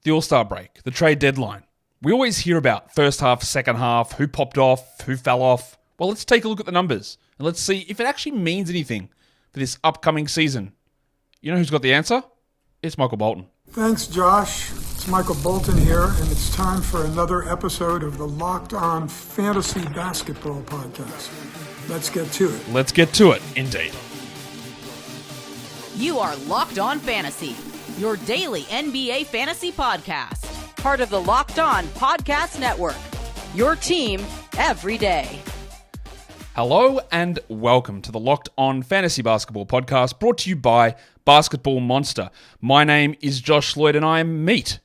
the All-Star break, the trade deadline. We always hear about first half, second half, who popped off, who fell off. Well, let's take a look at the numbers and let's see if it actually means anything for this upcoming season. You know who's got the answer? It's Michael Bolton. Thanks, Josh. It's Michael Bolton here, and it's time for another episode of the Locked On Fantasy Basketball Podcast. Let's get to it. Let's get to it, indeed. You are Locked On Fantasy, your daily NBA fantasy podcast. Part of the Locked On Podcast Network, your team every day. Hello and welcome to the Locked On Fantasy Basketball Podcast, brought to you by Basketball Monster. My name is Josh Lloyd and I am meat.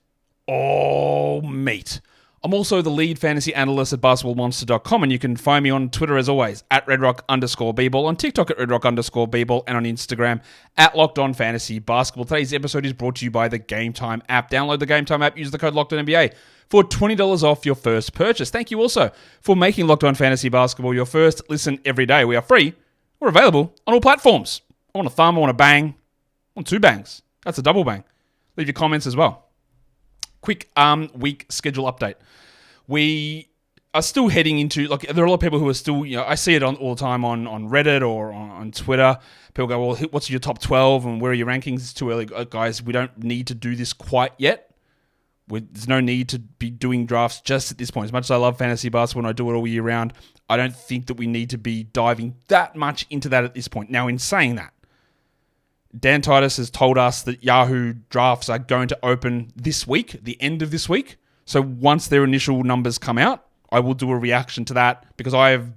Oh, meat. I'm also the lead fantasy analyst at basketballmonster.com, and you can find me on Twitter as always at redrock_bball, on TikTok at redrock_bball, and on Instagram at Locked On Fantasy Basketball. Today's episode is brought to you by the Game Time app. Download the Game Time app, use the code LOCKEDONNBA for $20 off your first purchase. Thank you also for making Locked On Fantasy Basketball your first listen every day. We are free. We're available on all platforms. I want a thumb, I want a bang, I want two bangs. That's a double bang. Leave your comments as well. Quick week schedule update. We are still heading into, there are a lot of people who are still, I see it all the time on Reddit or on Twitter. People go, well, what's your top 12 and where are your rankings? It's too early. Guys, we don't need to do this quite yet. There's no need to be doing drafts just at this point. As much as I love fantasy basketball and I do it all year round, I don't think that we need to be diving that much into that at this point. Now, in saying that, Dan Titus has told us that Yahoo drafts are going to open this week, the end of this week. So once their initial numbers come out, I will do a reaction to that because I've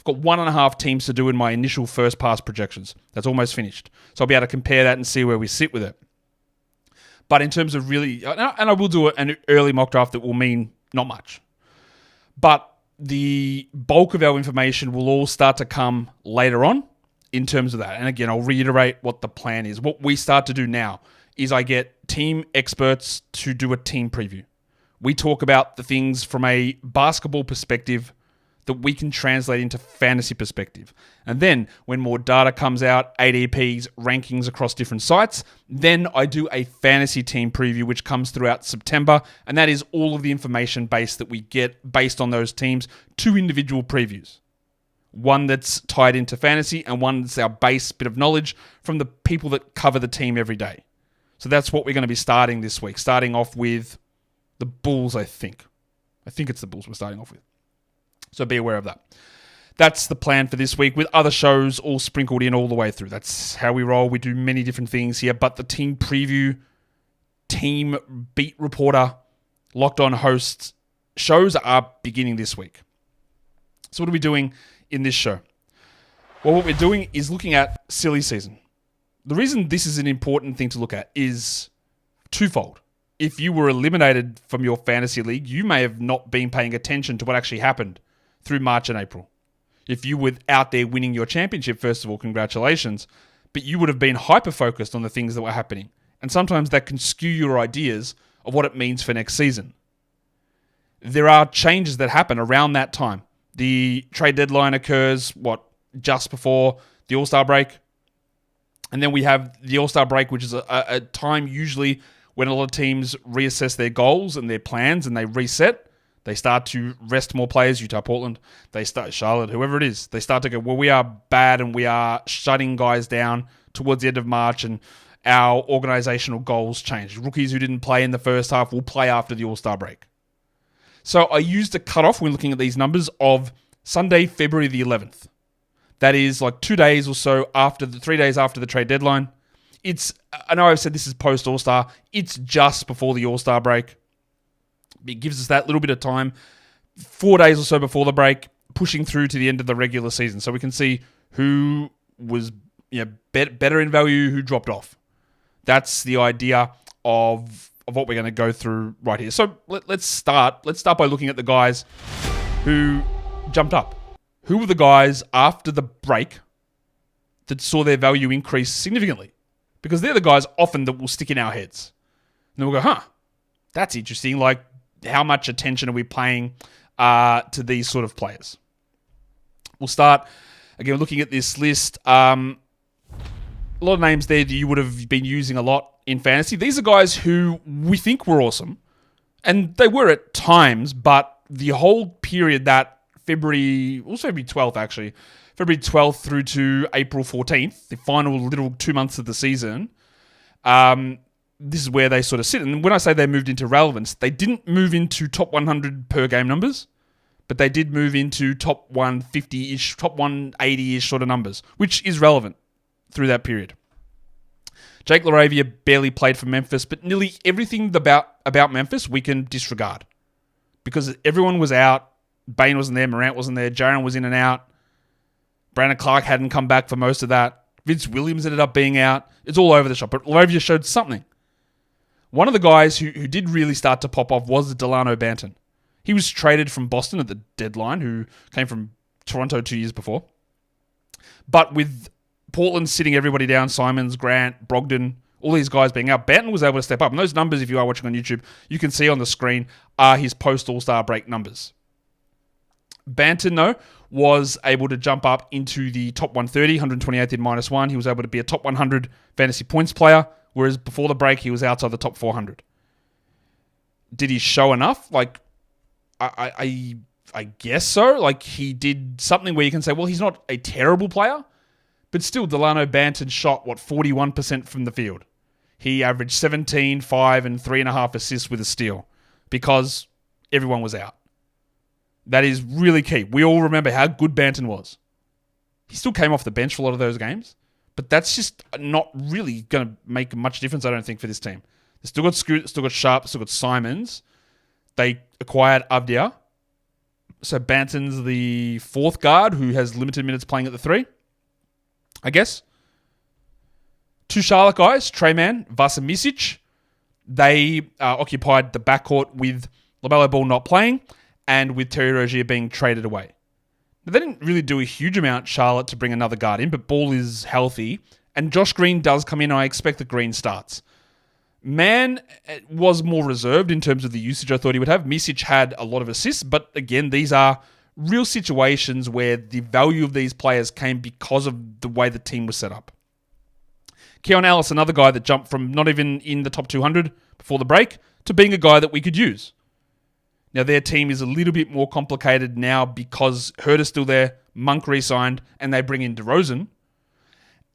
got 1.5 teams to do in my initial first pass projections. That's almost finished. So I'll be able to compare that and see where we sit with it. But in terms of really, and I will do an early mock draft that will mean not much. But the bulk of our information will all start to come later on in terms of that. And again, I'll reiterate what the plan is. What we start to do now is I get team experts to do a team preview. We talk about the things from a basketball perspective that we can translate into fantasy perspective. And then when more data comes out, ADPs, rankings across different sites, then I do a fantasy team preview, which comes throughout September. And that is all of the information base that we get based on those teams, 2 individual previews. One that's tied into fantasy and one that's our base bit of knowledge from the people that cover the team every day. So that's what we're going to be starting this week, starting off with the Bulls, I think. I think it's the Bulls we're starting off with. So be aware of that. That's the plan for this week with other shows all sprinkled in all the way through. That's how we roll. We do many different things here, but the team preview, team beat reporter, Locked On hosts shows are beginning this week. So what are we doing in this show? Well, what we're doing is looking at silly season. The reason this is an important thing to look at is twofold. If you were eliminated from your fantasy league, you may have not been paying attention to what actually happened through March and April. If you were out there winning your championship, first of all, congratulations, but you would have been hyper-focused on the things that were happening. And sometimes that can skew your ideas of what it means for next season. There are changes that happen around that time. The trade deadline occurs, just before the All-Star break. And then we have the All-Star break, which is a time usually when a lot of teams reassess their goals and their plans and they reset. They start to rest more players, Utah, Portland. They start, Charlotte, whoever it is. They start to go, well, we are bad and we are shutting guys down towards the end of March and our organizational goals change. Rookies who didn't play in the first half will play after the All-Star break. So I used a cutoff when looking at these numbers of Sunday, February the 11th. That is like 2 days or so after 3 days after the trade deadline. I know I've said this is post All-Star. It's just before the All-Star break. It gives us that little bit of time, 4 days or so before the break, pushing through to the end of the regular season. So we can see who was better in value, who dropped off. That's the idea of what we're going to go through right here. So let's start. Let's start by looking at the guys who jumped up. Who were the guys after the break that saw their value increase significantly? Because they're the guys often that will stick in our heads. And then we'll go, that's interesting. Like, how much attention are we paying to these sort of players? We'll start, again, looking at this list. A lot of names there that you would have been using a lot in fantasy. These are guys who we think were awesome, and they were at times, but the whole period that February 12th actually, February 12th through to April 14th, the final little 2 months of the season, this is where they sort of sit. And when I say they moved into relevance, they didn't move into top 100 per game numbers, but they did move into top 150-ish, top 180-ish sort of numbers, which is relevant through that period. Jake LaRavia barely played for Memphis, but nearly everything about Memphis we can disregard because everyone was out. Bane wasn't there, Morant wasn't there, Jaren was in and out. Brandon Clark hadn't come back for most of that. Vince Williams ended up being out. It's all over the shop, but LaRavia showed something. One of the guys who did really start to pop off was Delano Banton. He was traded from Boston at the deadline, who came from Toronto 2 years before. But with Portland sitting everybody down, Simons, Grant, Brogdon, all these guys being out, Banton was able to step up. And those numbers, if you are watching on YouTube, you can see on the screen are his post-All-Star break numbers. Banton, though, was able to jump up into the top 130, 128th in -1. He was able to be a top 100 fantasy points player, whereas before the break, he was outside the top 400. Did he show enough? Like, I guess so. Like, he did something where you can say, well, he's not a terrible player, but still, Delano Banton shot, 41% from the field. He averaged 17, 5, and 3.5 assists with a steal because everyone was out. That is really key. We all remember how good Banton was. He still came off the bench for a lot of those games, but that's just not really going to make much difference, I don't think, for this team. They still got Scoot, still got Sharp, still got Simons. They acquired Avdia. So Banton's the fourth guard who has limited minutes playing at the 3, I guess. Two Charlotte guys, Trey Mann, Vasa Misic. They occupied the backcourt with LaMelo Ball not playing and with Terry Rozier being traded away. Now, they didn't really do a huge amount, Charlotte, to bring another guard in, but Ball is healthy. And Josh Green does come in, and I expect that Green starts. Mann was more reserved in terms of the usage I thought he would have. Misic had a lot of assists, but again, these are real situations where the value of these players came because of the way the team was set up. Keon Ellis, another guy that jumped from not even in the top 200 before the break to being a guy that we could use. Now, their team is a little bit more complicated now because Hurt is still there, Monk re-signed, and they bring in DeRozan.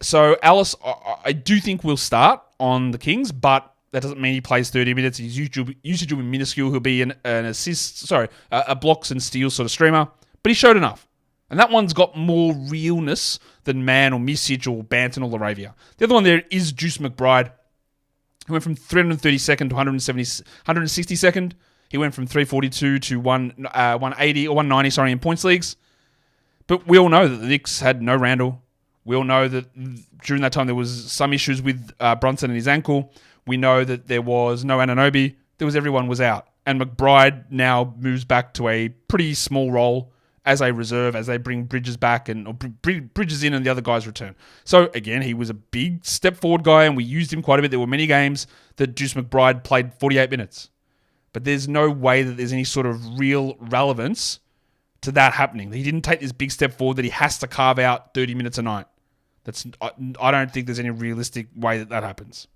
So, Ellis, I do think will start on the Kings, but that doesn't mean he plays 30 minutes. His usage will be minuscule. He'll be a blocks and steals sort of streamer, but he showed enough. And that one's got more realness than Mann or Misic or Banton or LaRavia. The other one there is Juice McBride. He went from 332nd to 162nd. He went from 342 to 180 or 190, in points leagues. But we all know that the Knicks had no Randall. We all know that during that time there was some issues with Brunson and his ankle. We know that there was no Anunoby. Everyone was out. And McBride now moves back to a pretty small role as a reserve as they bring Bridges back or Bridges in and the other guys return. So again, he was a big step forward guy and we used him quite a bit. There were many games that Juice McBride played 48 minutes. But there's no way that there's any sort of real relevance to that happening. He didn't take this big step forward that he has to carve out 30 minutes a night. I don't think there's any realistic way that happens.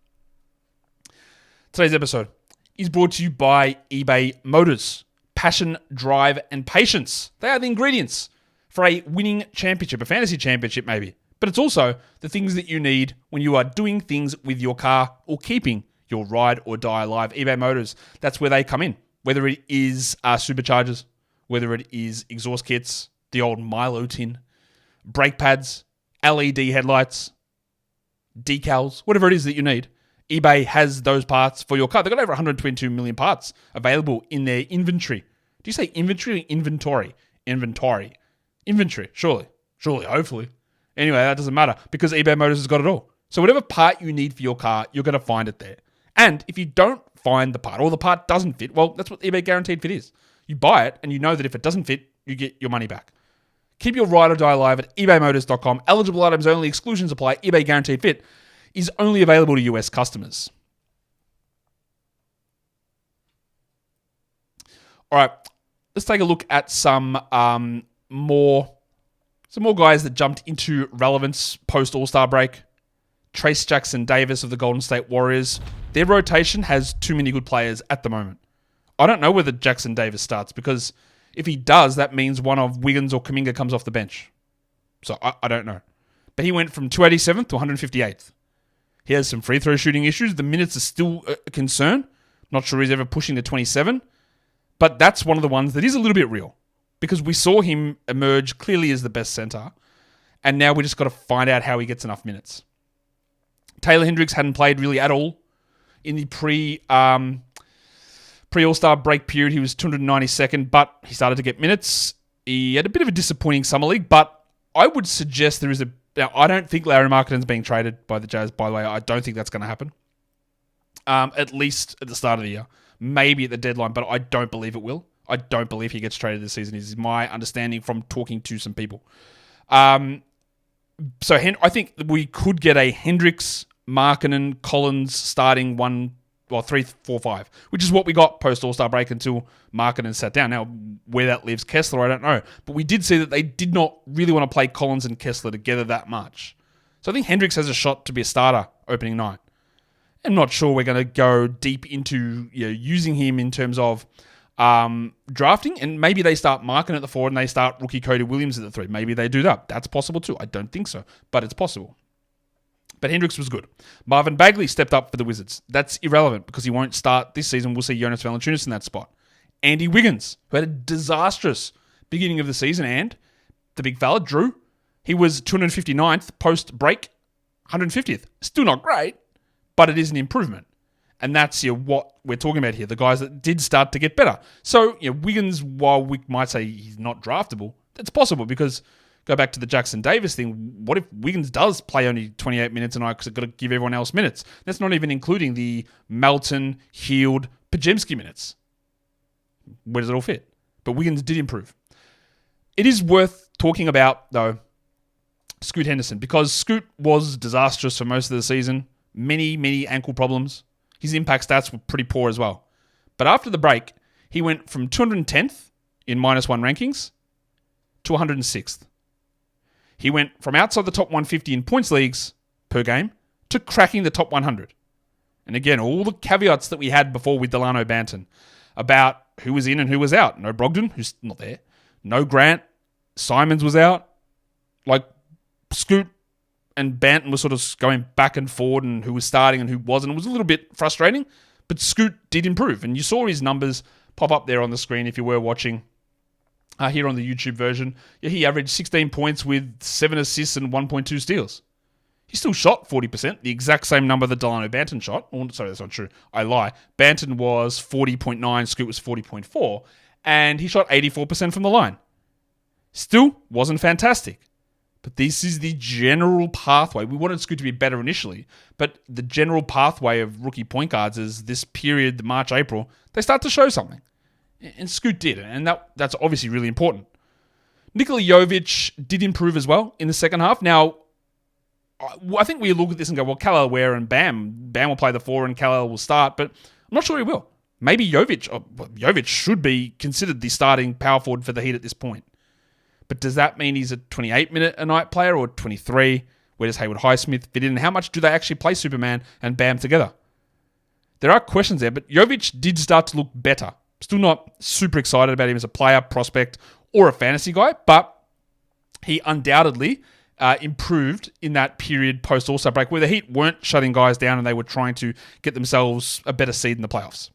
Today's episode is brought to you by eBay Motors. Passion, drive, and patience. They are the ingredients for a winning championship, a fantasy championship maybe. But it's also the things that you need when you are doing things with your car or keeping your ride or die alive. eBay Motors, that's where they come in. Whether it is superchargers, whether it is exhaust kits, the old Milo tin, brake pads, LED headlights, decals, whatever it is that you need. eBay has those parts for your car. They've got over 122 million parts available in their inventory. Do you say inventory or inventory? Inventory. Inventory, surely, hopefully. Anyway, that doesn't matter because eBay Motors has got it all. So whatever part you need for your car, you're going to find it there. And if you don't find the part or the part doesn't fit, well, that's what eBay Guaranteed Fit is. You buy it and you know that if it doesn't fit, you get your money back. Keep your ride or die alive at ebaymotors.com. Eligible items only, exclusions apply. eBay Guaranteed Fit is only available to US customers. All right, let's take a look at some more guys that jumped into relevance post All-Star break. Trace Jackson-Davis of the Golden State Warriors. Their rotation has too many good players at the moment. I don't know whether Jackson-Davis starts because if he does, that means one of Wiggins or Kuminga comes off the bench. So I don't know. But he went from 287th to 158th. He has some free throw shooting issues. The minutes are still a concern. Not sure he's ever pushing to 27. But that's one of the ones that is a little bit real. Because we saw him emerge clearly as the best center. And now we just got to find out how he gets enough minutes. Taylor Hendricks hadn't played really at all in the pre-All-Star break period. He was 292nd, but he started to get minutes. He had a bit of a disappointing summer league, but I would suggest there is a... Now, I don't think Larry Markkanen's being traded by the Jazz, by the way. I don't think that's going to happen. At least at the start of the year. Maybe at the deadline, but I don't believe it will. I don't believe he gets traded this season. Is my understanding from talking to some people. So I think we could get a Hendricks, Markkanen, Collins starting 3, 4, 5, which is what we got post All-Star break until Markkanen sat down. Now, where that leaves Kessler, I don't know. But we did see that they did not really want to play Collins and Kessler together that much. So I think Hendricks has a shot to be a starter opening night. I'm not sure we're going to go deep into using him in terms of drafting, and maybe they start Markkanen at the 4 and they start rookie Cody Williams at the 3. Maybe they do that. That's possible too. I don't think so, but it's possible. But Hendricks was good. Marvin Bagley stepped up for the Wizards. That's irrelevant because he won't start this season. We'll see Jonas Valanciunas in that spot. Andy Wiggins, who had a disastrous beginning of the season, and the big fella, Drew, he was 259th post-break, 150th. Still not great, but it is an improvement. And that's what we're talking about here, the guys that did start to get better. So Wiggins, while we might say he's not draftable, it's possible because... Go back to the Jackson-Davis thing. What if Wiggins does play only 28 minutes a night because it's got to give everyone else minutes? That's not even including the Melton, Heald, Pajemski minutes. Where does it all fit? But Wiggins did improve. It is worth talking about, though, Scoot Henderson, because Scoot was disastrous for most of the season. Many ankle problems. His impact stats were pretty poor as well. But after the break, he went from 210th in -1 rankings to 106th. He went from outside the top 150 in points leagues per game to cracking the top 100. And again, all the caveats that we had before with Delano Banton about who was in and who was out. No Brogdon, who's not there. No Grant. Simons was out. Like, Scoot and Banton were sort of going back and forward and who was starting and who wasn't. It was a little bit frustrating, but Scoot did improve. And you saw his numbers pop up there on the screen if you were watching. Here on the YouTube version, he averaged 16 points with 7 assists and 1.2 steals. He still shot 40%, the exact same number that Delano Banton shot. Oh, sorry, that's not true. I lie. Banton was 40.9, Scoot was 40.4, and he shot 84% from the line. Still wasn't fantastic. But this is the general pathway. We wanted Scoot to be better initially, but the general pathway of rookie point guards is this period, the March, April, they start to show something. And Scoot did, and that's obviously really important. Nikola Jovic did improve as well in the second half. Now, I think we look at this and go, well, Kal-El Ware and Bam will play the 4 and Kal-El will start, but I'm not sure he will. Maybe Jovic should be considered the starting power forward for the Heat at this point. But does that mean he's a 28-minute-a-night player or 23? Where does Haywood Highsmith fit in? And how much do they actually play Superman and Bam together? There are questions there, but Jovic did start to look better. Still not super excited about him as a player, prospect, or a fantasy guy, but he undoubtedly improved in that period post-All-Star break where the Heat weren't shutting guys down and they were trying to get themselves a better seed in the playoffs.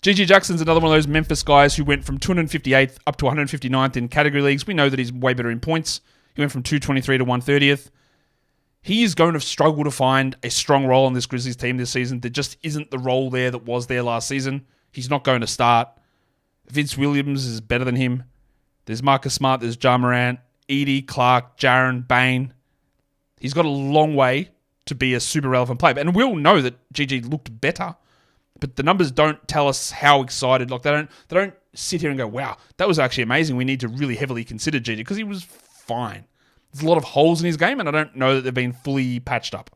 G.G. Jackson's another one of those Memphis guys who went from 258th up to 159th in category leagues. We know that he's way better in points. He went from 223 to 130th. He is going to struggle to find a strong role on this Grizzlies team this season. There just isn't the role there that was there last season. He's not going to start. Vince Williams is better than him. There's Marcus Smart, there's Ja Morant, Edie, Clark, Jaren, Bain. He's got a long way to be a super relevant player. And we'll know that GG looked better, but the numbers don't tell us how excited. Like they don't sit here and go, wow, that was actually amazing. We need to really heavily consider GG because he was fine. There's a lot of holes in his game, and I don't know that they've been fully patched up.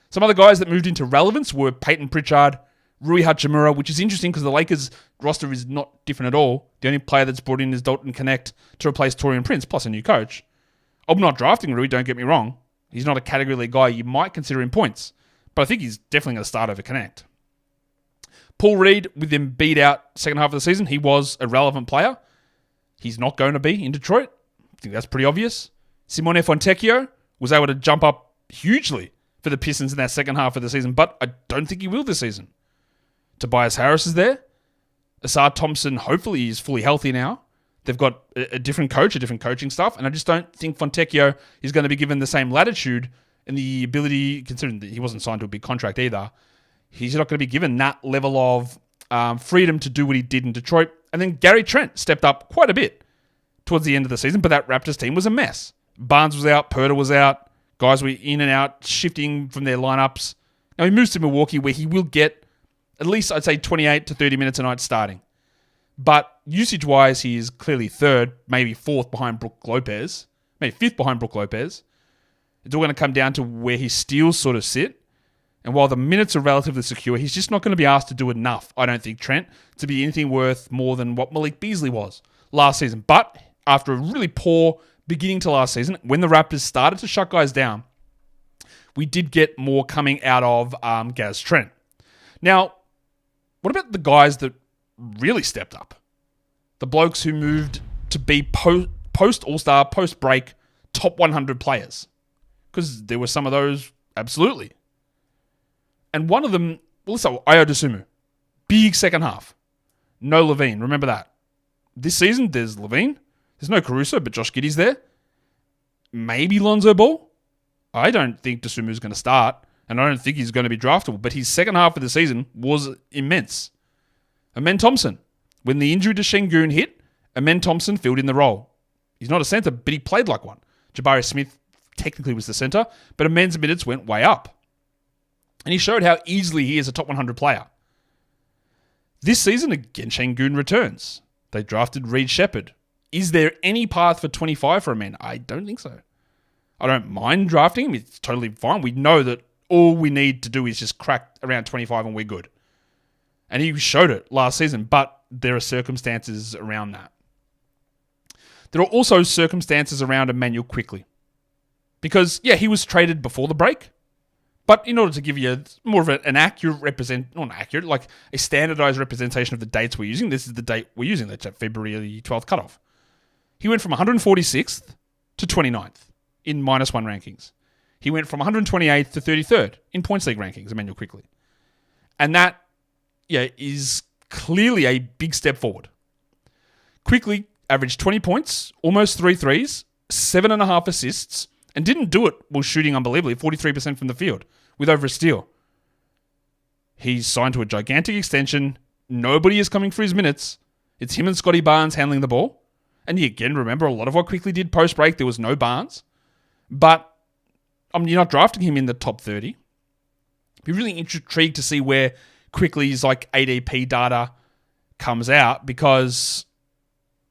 Some other guys that moved into relevance were Peyton Pritchard, Rui Hachimura, which is interesting because the Lakers roster is not different at all. The only player that's brought in is Dalton Connect to replace Taurean Prince, plus a new coach. I'm not drafting Rui, don't get me wrong. He's not a category league guy you might consider in points, but I think he's definitely going to start over Connect. Paul Reed, with him beat out second half of the season, he was a relevant player. He's not going to be in Detroit. I think that's pretty obvious. Simone Fontecchio was able to jump up hugely for the Pistons in that second half of the season, but I don't think he will this season. Tobias Harris is there. Asar Thompson, hopefully, is fully healthy now. They've got a different coach, a different coaching staff, and I just don't think Fontecchio is going to be given the same latitude and the ability, considering that he wasn't signed to a big contract either. He's not going to be given that level of freedom to do what he did in Detroit. And then Gary Trent stepped up quite a bit towards the end of the season, but that Raptors team was a mess. Barnes was out, Purter was out, guys were in and out, shifting from their lineups. Now he moves to Milwaukee, where he will get at least, I'd say, 28 to 30 minutes a night starting. But usage-wise, he is clearly third, maybe fourth behind Brook Lopez, maybe fifth behind Brook Lopez. It's all going to come down to where his steals sort of sit. And while the minutes are relatively secure, he's just not going to be asked to do enough, I don't think, Trent, to be anything worth more than what Malik Beasley was last season. But after a really poor beginning to last season, when the Raptors started to shut guys down, we did get more coming out of Gaz Trent. Now, what about the guys that really stepped up? The blokes who moved to be post-All-Star, post-break, top 100 players. Because there were some of those, absolutely. And one of them, also Ayo Dosunmu. Big second half. No Levine, remember that. This season, there's Levine. There's no Caruso, but Josh Giddey's there. Maybe Lonzo Ball. I don't think Dosunmu's going to start, and I don't think he's going to be draftable, but his second half of the season was immense. Amen Thompson. When the injury to Şengün hit, Amen Thompson filled in the role. He's not a center, but he played like one. Jabari Smith technically was the center, but Amen's minutes went way up. And he showed how easily he is a top 100 player. This season, again, Şengün returns. They drafted Reed Shepherd. Is there any path for 25 for Amen? I don't think so. I don't mind drafting him. It's totally fine. We know that all we need to do is just crack around 25 and we're good. And he showed it last season, but there are circumstances around that. There are also circumstances around Emmanuel Quickley. Because, yeah, he was traded before the break. But in order to give you more of an accurate like a standardized representation of the dates we're using, this is the date we're using. That's at February 12th cutoff. He went from 146th to 29th in -1 rankings. He went from 128th to 33rd in points league rankings, Emmanuel Quickley. And that, is clearly a big step forward. Quickley averaged 20 points, almost 3 threes, 7.5 assists, and didn't do it while shooting unbelievably, 43% from the field, with over a steal. He's signed to a gigantic extension. Nobody is coming for his minutes. It's him and Scotty Barnes handling the ball. And again, remember, a lot of what Quickley did post-break, there was no Barnes. But you're not drafting him in the top 30. Be really intrigued to see where Quickley's ADP data comes out, because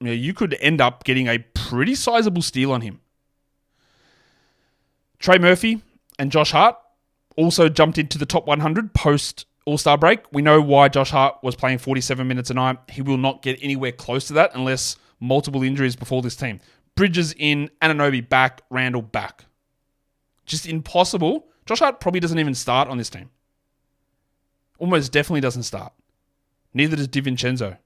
you could end up getting a pretty sizable steal on him. Trey Murphy and Josh Hart also jumped into the top 100 post All-Star break. We know why Josh Hart was playing 47 minutes a night. He will not get anywhere close to that unless multiple injuries befall this team. Bridges in, Anunoby back, Randall back. Just impossible. Josh Hart probably doesn't even start on this team. Almost definitely doesn't start. Neither does DiVincenzo.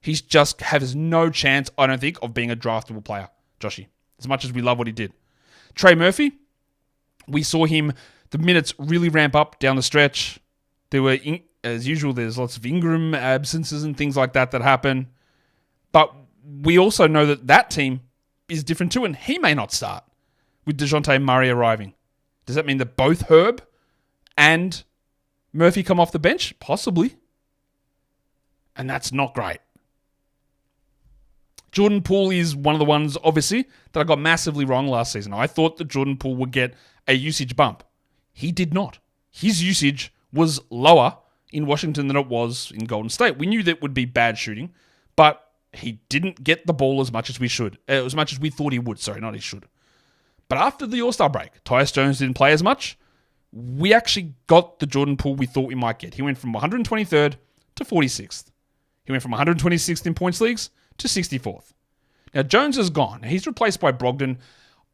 He just has no chance, I don't think, of being a draftable player, Joshy. As much as we love what he did. Trey Murphy, we saw him, the minutes really ramp up down the stretch. There were, as usual, there's lots of Ingram absences and things like that happen. But we also know that team is different too, and he may not start with DeJounte Murray arriving. Does that mean that both Herb and Murphy come off the bench? Possibly. And that's not great. Jordan Poole is one of the ones, obviously, that I got massively wrong last season. I thought that Jordan Poole would get a usage bump. He did not. His usage was lower in Washington than it was in Golden State. We knew that would be bad shooting, but he didn't get the ball as much as we should. As much as we thought he would. Sorry, not he should. But after the All-Star break, Tyus Jones didn't play as much. We actually got the Jordan Poole we thought we might get. He went from 123rd to 46th. He went from 126th in points leagues to 64th. Now, Jones is gone. He's replaced by Brogdon.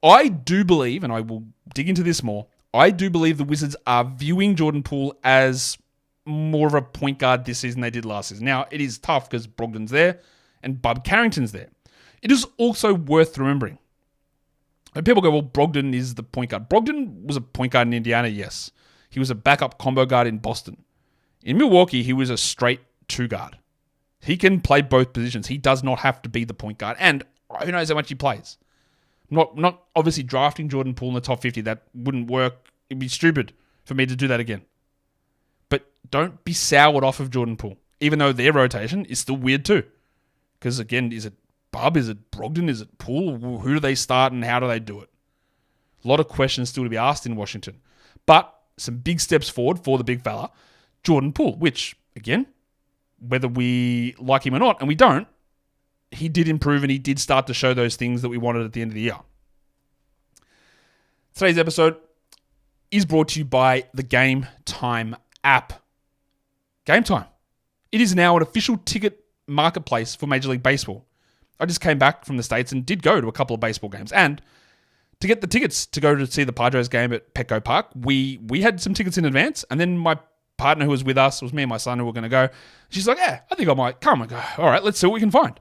I do believe, and I will dig into this more, I do believe the Wizards are viewing Jordan Poole as more of a point guard this season than they did last season. Now, it is tough because Brogdon's there and Bub Carrington's there. It is also worth remembering. When people go, well, Brogdon is the point guard. Brogdon was a point guard in Indiana, yes. He was a backup combo guard in Boston. In Milwaukee, he was a straight two guard. He can play both positions. He does not have to be the point guard. And who knows how much he plays. Not obviously drafting Jordan Poole in the top 50. That wouldn't work. It'd be stupid for me to do that again. But don't be soured off of Jordan Poole, even though their rotation is still weird too. Because again, is it Bub? Is it Brogdon? Is it Poole? Who do they start and how do they do it? A lot of questions still to be asked in Washington. But some big steps forward for the big fella, Jordan Poole, which, again, whether we like him or not, and we don't, he did improve and he did start to show those things that we wanted at the end of the year. Today's episode is brought to you by the Game Time app. Game Time. It is now an official ticket marketplace for Major League Baseball. I just came back from the States and did go to a couple of baseball games. And to get the tickets to go to see the Padres game at Petco Park, we had some tickets in advance. And then my partner who was with us, it was me and my son who were going to go. She's like, yeah, I think I might come. I go, all right, let's see what we can find.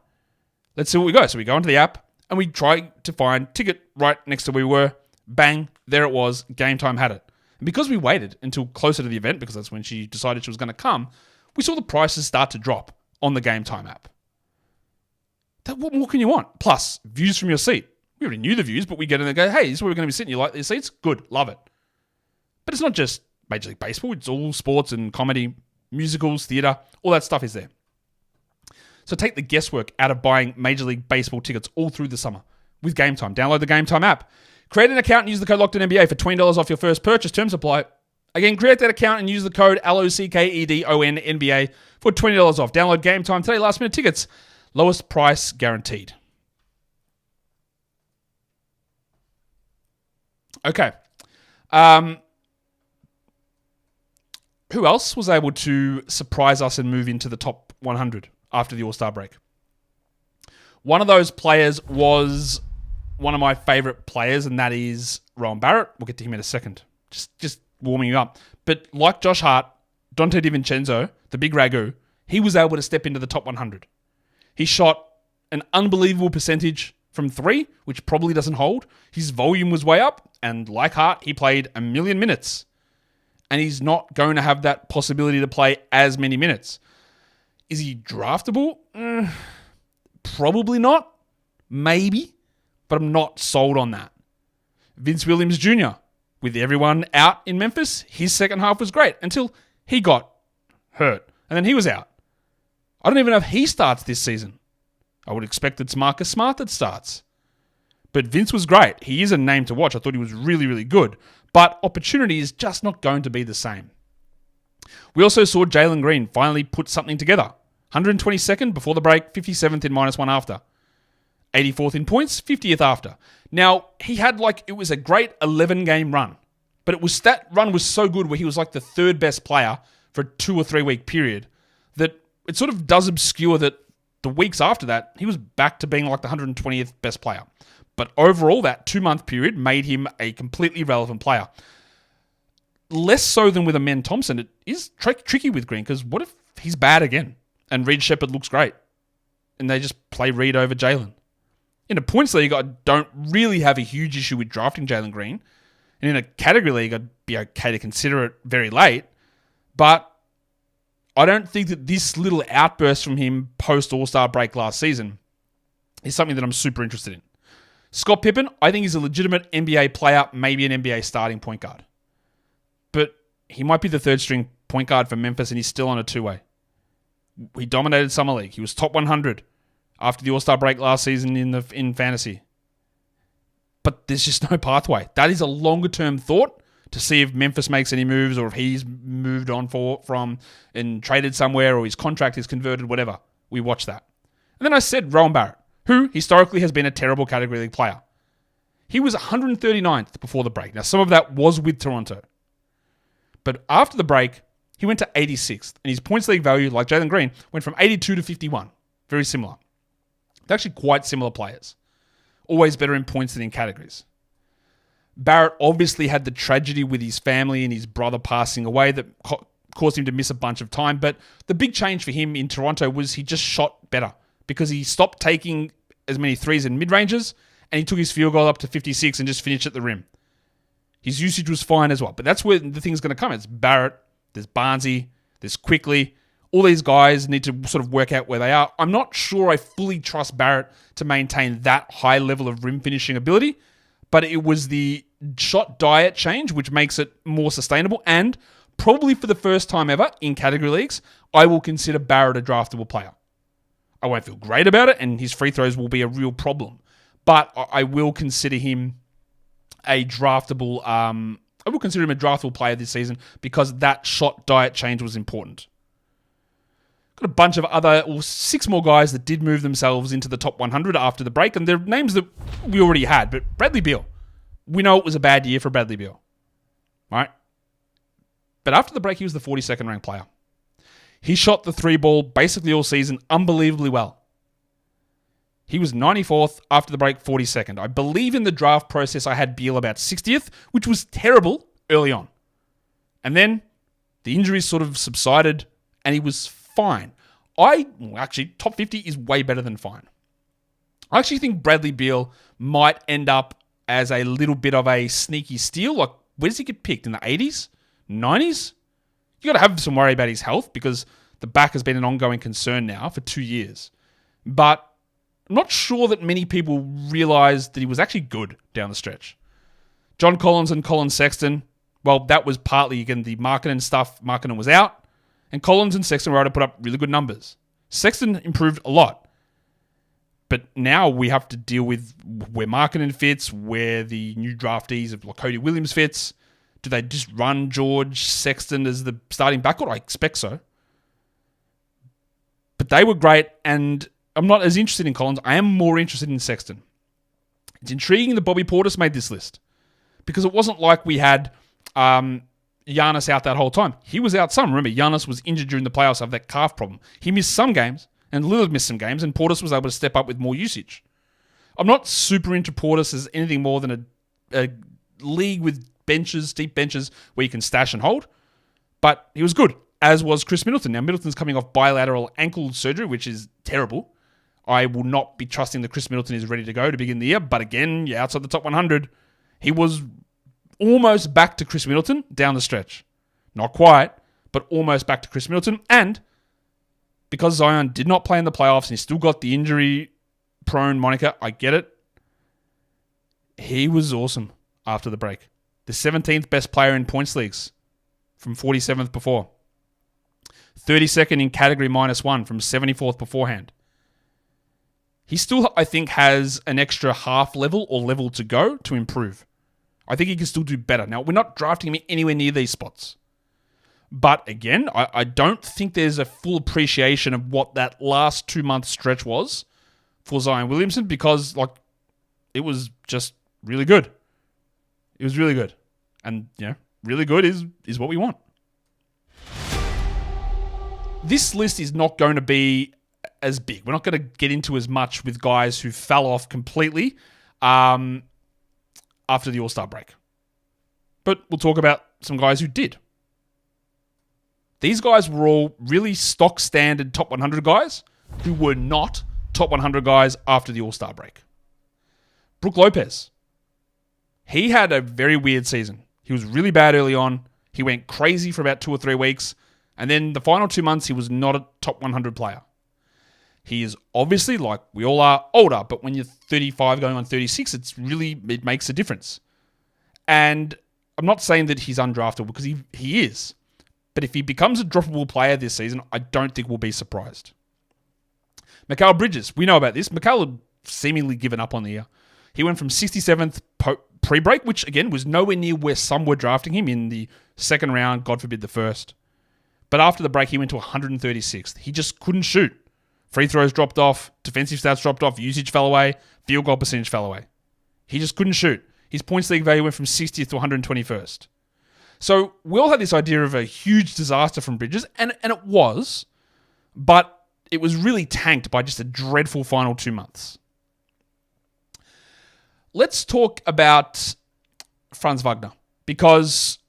Let's see what we go. So we go into the app and we try to find ticket right next to where we were. Bang, there it was. Game Time had it. And because we waited until closer to the event, because that's when she decided she was going to come, we saw the prices start to drop on the Game Time app. What more can you want? Plus, views from your seat. We already knew the views, but we get in and go, hey, this is where we're going to be sitting. You like these seats? Good, love it. But it's not just Major League Baseball. It's all sports and comedy, musicals, theatre, all that stuff is there. So take the guesswork out of buying Major League Baseball tickets all through the summer with Game Time. Download the Game Time app. Create an account and use the code LOCKEDONNBA for $20 off your first purchase. Terms apply. Again, create that account and use the code LOCKEDONNBA for $20 off. Download Game Time today. Last minute tickets. Lowest price guaranteed. Okay. Who else was able to surprise us and move into the top 100 after the All-Star break? One of those players was one of my favorite players, and that is Rowan Barrett. We'll get to him in a second. Just warming you up. But like Josh Hart, Dante DiVincenzo, the big ragu, he was able to step into the top 100. He shot an unbelievable percentage from three, which probably doesn't hold. His volume was way up, and like Hart, he played 1 million minutes. And he's not going to have that possibility to play as many minutes. Is he draftable? Probably not. Maybe. But I'm not sold on that. Vince Williams Jr., with everyone out in Memphis, his second half was great until he got hurt. And then he was out. I don't even know if he starts this season. I would expect it's Marcus Smart that starts. But Vince was great. He is a name to watch. I thought he was really, really good. But opportunity is just not going to be the same. We also saw Jalen Green finally put something together. 122nd before the break, 57th in -1 after. 84th in points, 50th after. Now, he had it was a great 11-game run. But that run was so good where he was like the third best player for a 2 or 3 week period that it sort of does obscure that the weeks after that, he was back to being like the 120th best player. But overall, that 2-month period made him a completely relevant player. Less so than with Amen Thompson. It is tricky with Green, because what if he's bad again and Reed Shepherd looks great and they just play Reed over Jalen? In a points league, I don't really have a huge issue with drafting Jalen Green. And in a category league, I'd be okay to consider it very late. But I don't think that this little outburst from him post-All-Star break last season is something that I'm super interested in. Scott Pippen, I think he's a legitimate NBA player, maybe an NBA starting point guard. But he might be the third string point guard for Memphis and he's still on a two-way. He dominated Summer League. He was top 100 after the All-Star break last season in fantasy. But there's just no pathway. That is a longer-term thought to see if Memphis makes any moves or if he's moved on from and traded somewhere or his contract is converted, whatever. We watch that. And then I said Rowan Barrett, who historically has been a terrible category league player. He was 139th before the break. Now, some of that was with Toronto. But after the break, he went to 86th. And his points league value, like Jalen Green, went from 82 to 51. Very similar. They're actually quite similar players. Always better in points than in categories. Barrett obviously had the tragedy with his family and his brother passing away that caused him to miss a bunch of time. But the big change for him in Toronto was he just shot better because he stopped taking as many threes and mid-ranges and he took his field goal up to 56 and just finished at the rim. His usage was fine as well. But that's where the thing's going to come. It's Barrett, there's Barnesy, there's Quickly. All these guys need to sort of work out where they are. I'm not sure I fully trust Barrett to maintain that high level of rim finishing ability, but it was the shot diet change which makes it more sustainable. And probably for the first time ever in category leagues, I will consider Barrett a draftable player. I won't feel great about it, and his free throws will be a real problem. But I will consider him a draftable. I will consider him a draftable player this season because that shot diet change was important. Got a bunch of other, 6 more guys that did move themselves into the top 100 after the break, and they're names that we already had. But Bradley Beal, we know it was a bad year for Bradley Beal, right? But after the break, he was the 42nd ranked player. He shot the 3 ball basically all season unbelievably well. He was 94th, after the break 42nd. I believe in the draft process I had Beal about 60th, which was terrible early on. And then the injuries sort of subsided and he was fine. Actually, top 50 is way better than fine. I actually think Bradley Beal might end up as a little bit of a sneaky steal. Like, where does he get picked? In the 80s? 90s? You got to have some worry about his health because the back has been an ongoing concern now for 2 years. But I'm not sure that many people realised that he was actually good down the stretch. John Collins and Colin Sexton, well, that was partly, again, the Markkanen stuff. Markkanen was out, and Collins and Sexton were able to put up really good numbers. Sexton improved a lot. But now we have to deal with where Markkanen fits, where the new draftees of Cody Williams fits. Do they just run George, Sexton as the starting backcourt? I expect so. But they were great, and I'm not as interested in Collins. I am more interested in Sexton. It's intriguing that Bobby Portis made this list because it wasn't like we had Giannis out that whole time. He was out some. Remember, Giannis was injured during the playoffs of that calf problem. He missed some games, and Lillard missed some games, and Portis was able to step up with more usage. I'm not super into Portis as anything more than a league with benches, deep benches, where you can stash and hold. But he was good, as was Chris Middleton. Now, Middleton's coming off bilateral ankle surgery, which is terrible. I will not be trusting that Chris Middleton is ready to go to begin the year. But again, you're outside the top 100. He was almost back to Chris Middleton down the stretch. Not quite, but almost back to Chris Middleton. And because Zion did not play in the playoffs and he still got the injury-prone moniker, I get it. He was awesome after the break. The 17th best player in points leagues from 47th before. 32nd in category -1 from 74th beforehand. He still, I think, has an extra half level or level to go to improve. I think he can still do better. Now, we're not drafting him anywhere near these spots. But again, I don't think there's a full appreciation of what that last 2-month stretch was for Zion Williamson because, it was just really good. It was really good. And, really good is what we want. This list is not going to be as big. We're not going to get into as much with guys who fell off completely after the All-Star break. But we'll talk about some guys who did. These guys were all really stock standard top 100 guys who were not top 100 guys after the All-Star break. Brook Lopez. He had a very weird season. He was really bad early on. He went crazy for about 2 or 3 weeks. And then the final 2 months, he was not a top 100 player. He is obviously, like we all are, older. But when you're 35 going on 36, it makes a difference. And I'm not saying that he's undraftable because he is. But if he becomes a droppable player this season, I don't think we'll be surprised. Mikal Bridges, we know about this. Mikal had seemingly given up on the year. He went from 67th pre-break, which again was nowhere near where some were drafting him in the second round, God forbid the first. But after the break, he went to 136th. He just couldn't shoot. Free throws dropped off, defensive stats dropped off, usage fell away, field goal percentage fell away. He just couldn't shoot. His points league value went from 60th to 121st. So we all had this idea of a huge disaster from Bridges, and it was, but it was really tanked by just a dreadful final 2 months. Let's talk about Franz Wagner because,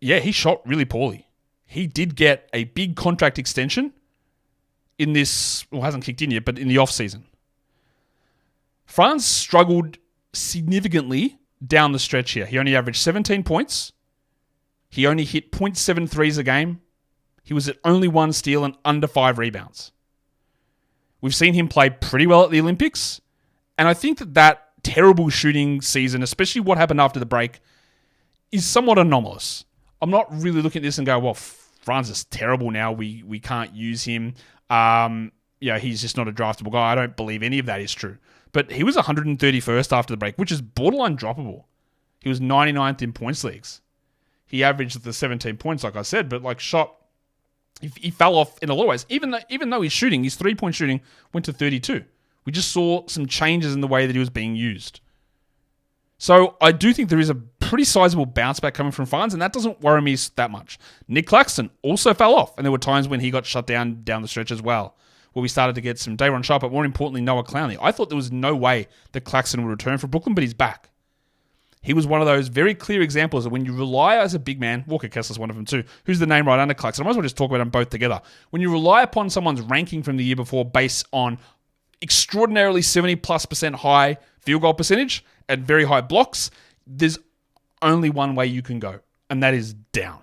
yeah, he shot really poorly. He did get a big contract extension in this, well, hasn't kicked in yet, but in the off-season. Franz struggled significantly down the stretch here. He only averaged 17 points. He only hit 0.7 threes a game. He was at only 1 steal and under 5 rebounds. We've seen him play pretty well at the Olympics, and I think that terrible shooting season, especially what happened after the break, is somewhat anomalous. I'm not really looking at this and go, well, Franz is terrible now. We can't use him. He's just not a draftable guy. I don't believe any of that is true. But he was 131st after the break, which is borderline droppable. He was 99th in points leagues. He averaged the 17 points, like I said, but shot. He fell off in a lot of ways. Even though he's shooting, his 3-point shooting went to 32. We just saw some changes in the way that he was being used. So I do think there is a pretty sizable bounce back coming from Franz, and that doesn't worry me that much. Nick Claxton also fell off, and there were times when he got shut down the stretch as well, where we started to get some Day'Ron Sharpe, but more importantly, Noah Clowney. I thought there was no way that Claxton would return for Brooklyn, but he's back. He was one of those very clear examples of when you rely as a big man, Walker Kessler's one of them too, who's the name right under Claxton. I might as well just talk about them both together. When you rely upon someone's ranking from the year before based on extraordinarily 70+% high field goal percentage and very high blocks, there's only one way you can go, and that is down.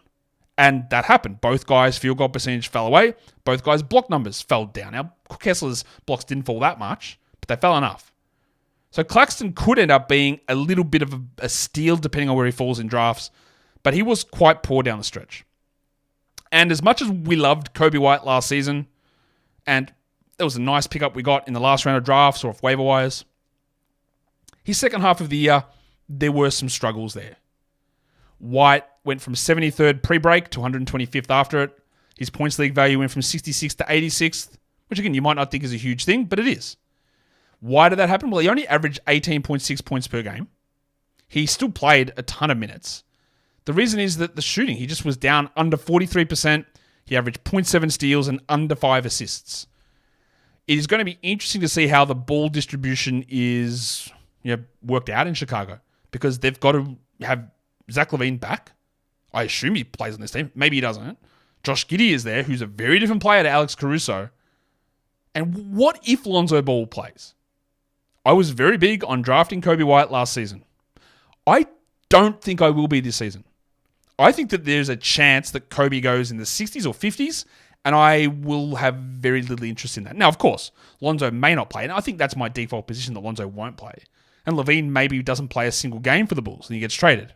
And that happened. Both guys' field goal percentage fell away. Both guys' block numbers fell down. Now, Kessler's blocks didn't fall that much, but they fell enough. So Claxton could end up being a little bit of a steal depending on where he falls in drafts, but he was quite poor down the stretch. And as much as we loved Kobe White last season, and there was a nice pickup we got in the last round of drafts or off waiver wires, his second half of the year, there were some struggles there. White went from 73rd pre-break to 125th after it. His points league value went from 66th to 86th, which again, you might not think is a huge thing, but it is. Why did that happen? Well, he only averaged 18.6 points per game. He still played a ton of minutes. The reason is that the shooting, he just was down under 43%. He averaged 0.7 steals and under 5 assists. It is going to be interesting to see how the ball distribution is worked out in Chicago, because they've got to have Zach LaVine back. I assume he plays on this team. Maybe he doesn't. Josh Giddey is there, who's a very different player to Alex Caruso. And what if Lonzo Ball plays? I was very big on drafting Kobe White last season. I don't think I will be this season. I think that there's a chance that Kobe goes in the 60s or 50s, and I will have very little interest in that. Now, of course, Lonzo may not play, and I think that's my default position, that Lonzo won't play. And LaVine maybe doesn't play a single game for the Bulls, and he gets traded.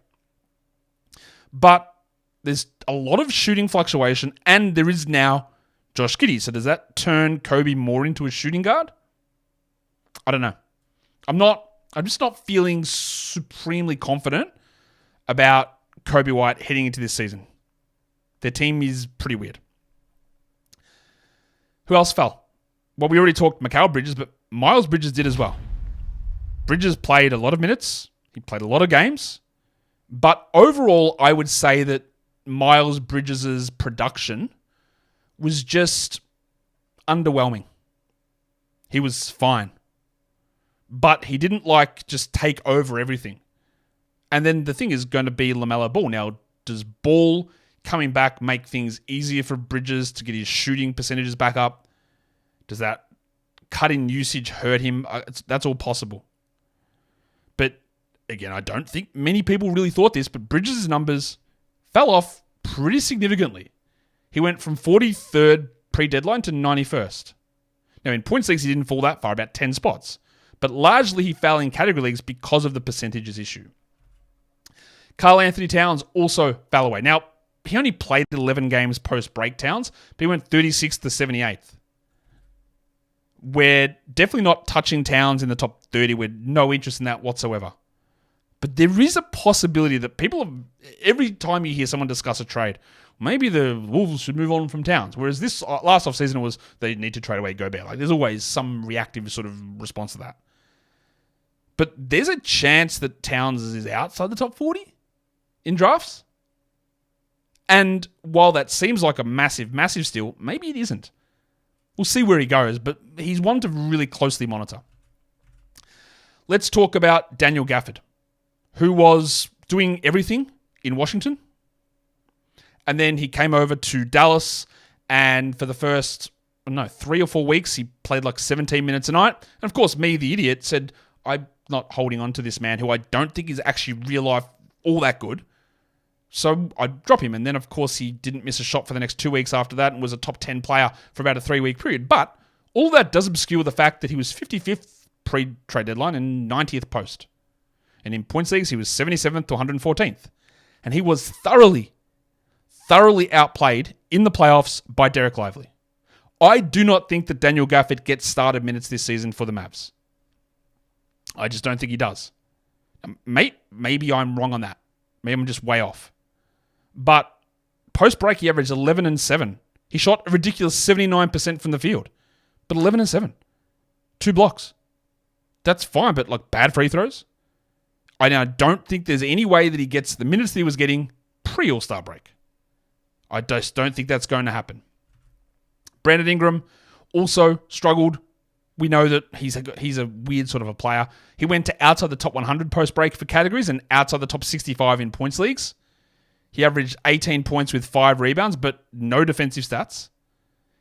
But there's a lot of shooting fluctuation, and there is now Josh Giddey. So does that turn Kobe more into a shooting guard? I don't know. I'm just not feeling supremely confident about Kobe White heading into this season. Their team is pretty weird. Who else fell? Well, we already talked Mikal Bridges, but Miles Bridges did as well. Bridges played a lot of minutes. He played a lot of games. But overall, I would say that Miles Bridges' production was just underwhelming. He was fine. But he didn't just take over everything. And then the thing is going to be LaMelo Ball. Now, does Ball coming back make things easier for Bridges to get his shooting percentages back up? Does that cut in usage hurt him? That's all possible. But again, I don't think many people really thought this, but Bridges' numbers fell off pretty significantly. He went from 43rd pre-deadline to 91st. Now, in points leagues, he didn't fall that far, about 10 spots. But largely, he fell in category leagues because of the percentages issue. Karl Anthony Towns also fell away. Now, he only played 11 games post-break, Towns, but he went 36th to 78th. We're definitely not touching Towns in the top 30. We're no interest in that whatsoever. But there is a possibility that every time you hear someone discuss a trade, maybe the Wolves should move on from Towns. Whereas this last offseason was they need to trade away Gobert. There's always some reactive sort of response to that. But there's a chance that Towns is outside the top 40 in drafts. And while that seems like a massive, massive steal, maybe it isn't. We'll see where he goes, but he's one to really closely monitor. Let's talk about Daniel Gafford, who was doing everything in Washington. And then he came over to Dallas, and for the first, 3 or 4 weeks, he played like 17 minutes a night. And of course, me, the idiot, said, I'm not holding on to this man who I don't think is actually real life all that good. So I'd drop him. And then, of course, he didn't miss a shot for the next 2 weeks after that and was a top 10 player for about a 3-week period. But all that does obscure the fact that he was 55th pre-trade deadline and 90th post. And in points leagues, he was 77th to 114th. And he was thoroughly outplayed in the playoffs by Derek Lively. I do not think that Daniel Gafford gets started minutes this season for the Mavs. I just don't think he does. Maybe I'm wrong on that. Maybe I'm just way off. But post-break, he averaged 11 and 7. He shot a ridiculous 79% from the field. But 11 and 7. 2 blocks. That's fine, but like bad free throws. I now don't think there's any way that he gets the minutes that he was getting pre-All-Star break. I just don't think that's going to happen. Brandon Ingram also struggled. We know that he's a weird sort of a player. He went to outside the top 100 post-break for categories and outside the top 65 in points leagues. He averaged 18 points with 5 rebounds, but no defensive stats.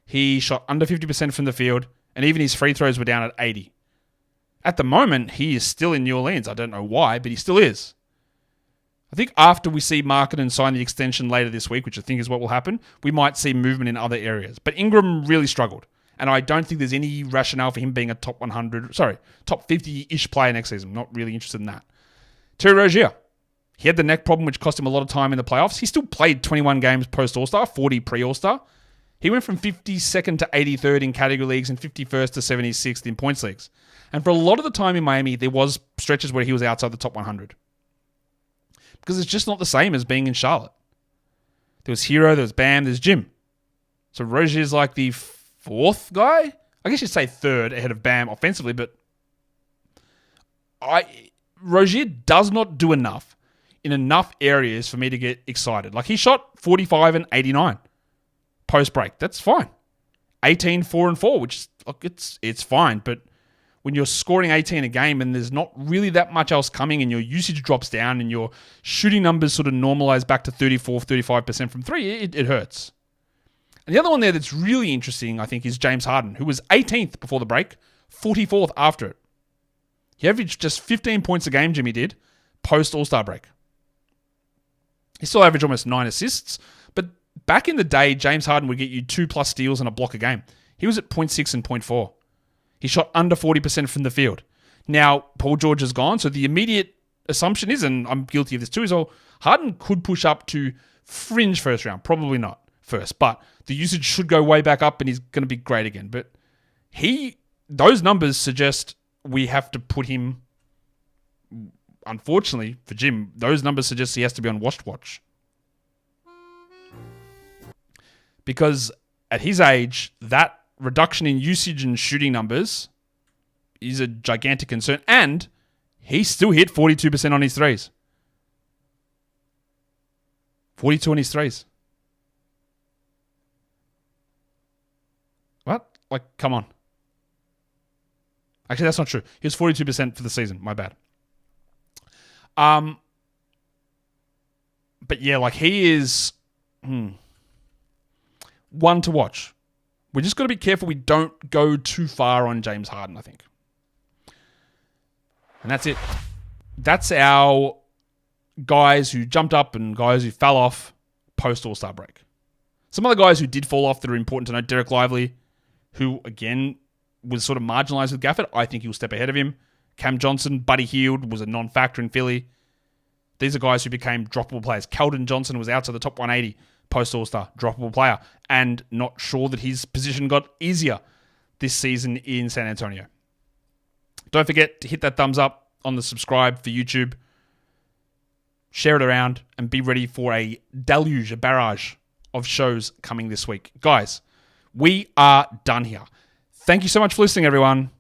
He shot under 50% from the field, and even his free throws were down at 80. At the moment, he is still in New Orleans. I don't know why, but he still is. I think after we see Markkanen sign the extension later this week, which I think is what will happen, we might see movement in other areas. But Ingram really struggled. And I don't think there's any rationale for him being a top 50-ish player next season. I'm not really interested in that. Terry Rozier. He had the neck problem, which cost him a lot of time in the playoffs. He still played 21 games post-All-Star, 40 pre-All-Star. He went from 52nd to 83rd in category leagues and 51st to 76th in points leagues. And for a lot of the time in Miami, there was stretches where he was outside the top 100. Because it's just not the same as being in Charlotte. There was Hero, there was Bam, there's Jim. So Rozier's like the 4th guy? I guess you'd say 3rd ahead of Bam offensively, but Rozier does not do enough in enough areas for me to get excited. Like he shot 45 and 89 post-break. That's fine. 18, 4 and 4, which is, look, it's fine, but when you're scoring 18 a game and there's not really that much else coming and your usage drops down and your shooting numbers sort of normalize back to 34, 35% from 3, it hurts. And the other one there that's really interesting, I think, is James Harden, who was 18th before the break, 44th after it. He averaged just 15 points a game, Jimmy did, post-All-Star break. He still averaged almost 9 assists, but back in the day, James Harden would get you 2+ steals and a block a game. He was at 0.6 and 0.4. He shot under 40% from the field. Now, Paul George is gone, so the immediate assumption is, and I'm guilty of this too, is Harden could push up to fringe first round. Probably not first, but the usage should go way back up and he's going to be great again. But those numbers suggest we have to put him, unfortunately for Jim, those numbers suggest he has to be on watch. Because at his age, that reduction in usage and shooting numbers is a gigantic concern. And he still hit 42% on his threes. 42 on his threes. What? Like, come on. Actually, that's not true. He was 42% for the season. My bad. But yeah, like he is one to watch. We just got to be careful we don't go too far on James Harden, I think. And that's it. That's our guys who jumped up and guys who fell off post-All-Star break. Some other guys who did fall off that are important to note. Derek Lively, who, again, was sort of marginalized with Gafford. I think he'll step ahead of him. Cam Johnson, Buddy Hield was a non-factor in Philly. These are guys who became droppable players. Keldon Johnson was outside the top 180. Post-All-Star, droppable player, and not sure that his position got easier this season in San Antonio. Don't forget to hit that thumbs up on the subscribe for YouTube. Share it around and be ready for a deluge, a barrage of shows coming this week. Guys, we are done here. Thank you so much for listening, everyone.